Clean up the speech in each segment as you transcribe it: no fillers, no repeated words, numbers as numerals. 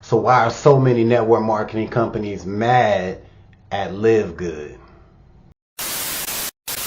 So why are so many network marketing companies mad at LiveGood?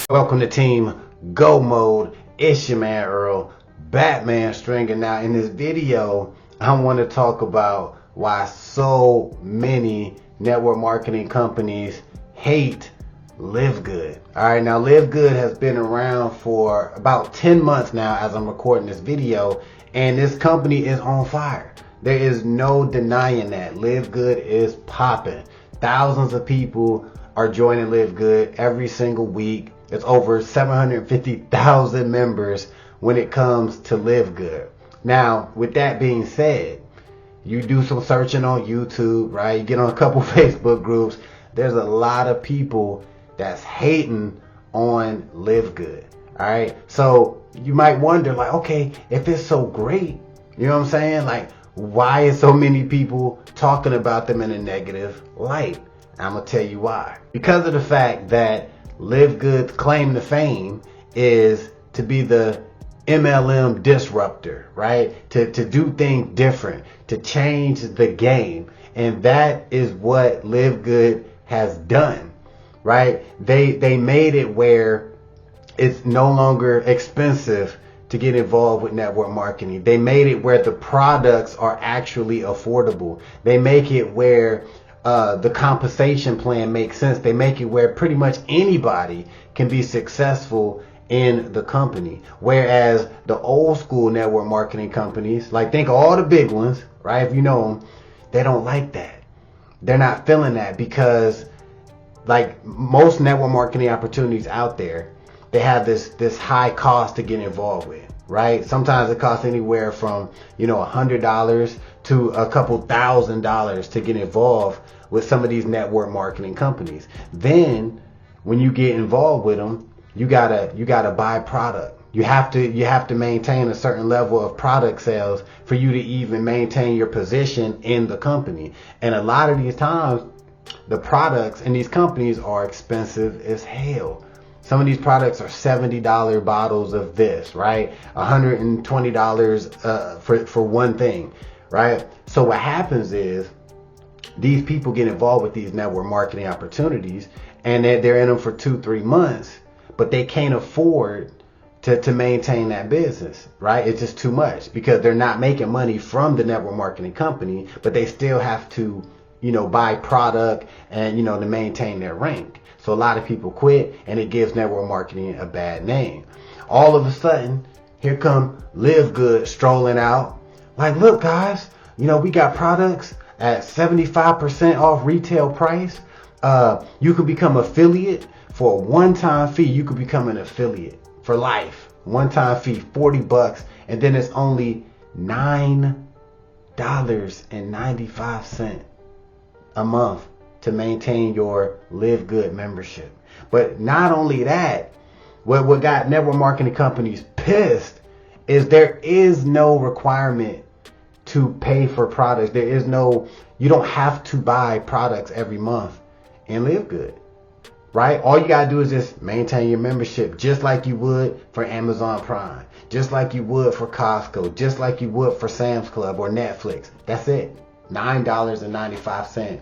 Welcome to Team Go Mode. It's your man Earl, Batman Stringer. Now in this video, I want to talk about why so many network marketing companies hate LiveGood. Alright, now LiveGood has been around for about 10 months now as I'm recording this video, and this company is on fire. There is no denying that. LiveGood is popping. Thousands of people are joining LiveGood every single week. It's over 750,000 members when it comes to LiveGood. Now, with that being said, you do some searching on YouTube, right? You get on a couple Facebook groups. There's a lot of people that's hating on LiveGood. All right. So you might wonder, like, okay, if it's so great, you know what I'm saying? Like, why is so many people talking about them in a negative light? I'm going to tell you why. Because of the fact that LiveGood's claim to fame is to be the MLM disruptor, right? To do things different, to change the game. And that is what LiveGood has done, right? They made it where it's no longer expensive to get involved with network marketing. They made it where the products are actually affordable. They make it where the compensation plan makes sense. They make it where pretty much anybody can be successful in the company. Whereas the old school network marketing companies, like think of all the big ones, right? If you know them, they don't like that. They're not feeling that because like most network marketing opportunities out there, they have this high cost to get involved with, right? Sometimes it costs anywhere from, $100 to a couple $1,000s to get involved with some of these network marketing companies. Then when you get involved with them, you gotta buy product. You have to maintain a certain level of product sales for you to even maintain your position in the company. And a lot of these times, the products in these companies are expensive as hell. Some of these products are $70 bottles of this, right? $120 for one thing, right? So what happens is these people get involved with these network marketing opportunities and they're in them for 2-3 months, but they can't afford to maintain that business, right? It's just too much because they're not making money from the network marketing company, but they still have to, buy product and, to maintain their rank. So a lot of people quit and it gives network marketing a bad name. All of a sudden, here come LiveGood strolling out. Like, look guys, we got products at 75% off retail price. You could become affiliate for a one-time fee. You could become an affiliate for life. One-time fee, $40, and then it's only $9.95 a month to maintain your LiveGood membership. But not only that, what got network marketing companies pissed is there is no requirement to pay for products. You don't have to buy products every month in LiveGood, right? All you gotta do is just maintain your membership, just like you would for Amazon Prime, just like you would for Costco, just like you would for Sam's Club or Netflix. That's it. $9.95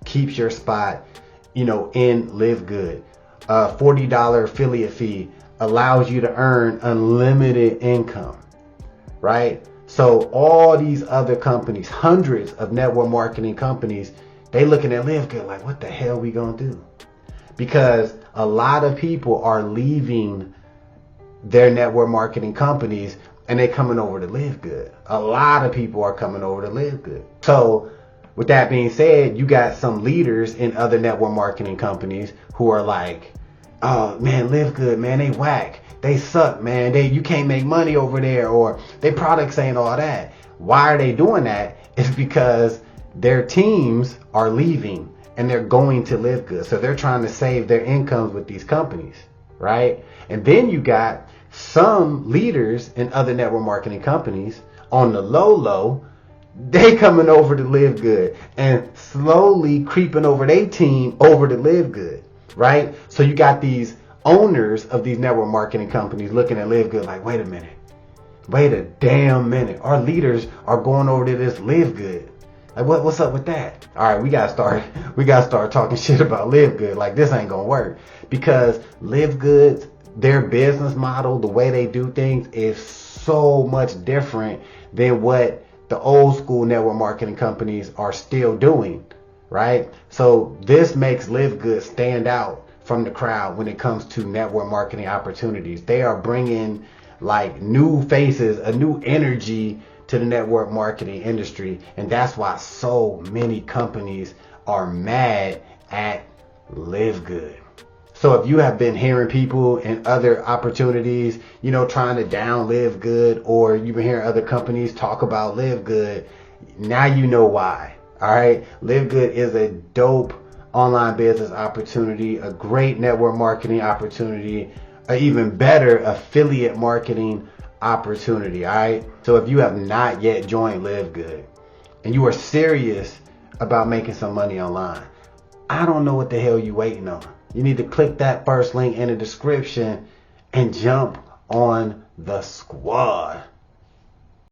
keeps your spot, in LiveGood. $40 affiliate fee allows you to earn unlimited income, right? So all these other companies, hundreds of network marketing companies, they looking at LiveGood like, what the hell we gonna do? Because a lot of people are leaving their network marketing companies and they coming over to LiveGood. A lot of people are coming over to LiveGood. So with that being said, you got some leaders in other network marketing companies who are like, oh man, LiveGood, man, they whack. They suck, man. You can't make money over there, or their products ain't all that. Why are they doing that? It's because their teams are leaving and they're going to LiveGood. So they're trying to save their incomes with these companies, right? And then you got some leaders in other network marketing companies on the low, they coming over to LiveGood and slowly creeping over their team over to LiveGood, right? So you got these owners of these network marketing companies looking at LiveGood like, wait a minute. Wait a damn minute. Our leaders are going over to this LiveGood. Like what's up with that? All right, we gotta start talking shit about LiveGood. Like this ain't gonna work, because LiveGood, their business model, the way they do things is so much different than what the old school network marketing companies are still doing, right? So this makes LiveGood stand out from the crowd when it comes to network marketing opportunities. They are bringing like new faces, a new energy to the network marketing industry, and that's why so many companies are mad at LiveGood. So if you have been hearing people in other opportunities, trying to down LiveGood, or you've been hearing other companies talk about LiveGood, now you know why. All right, LiveGood is a dope online business opportunity, a great network marketing opportunity, an even better affiliate marketing opportunity. All right, so if you have not yet joined LiveGood and you are serious about making some money online, I don't know what the hell you waiting on. You need to click that first link in the description and jump on the squad.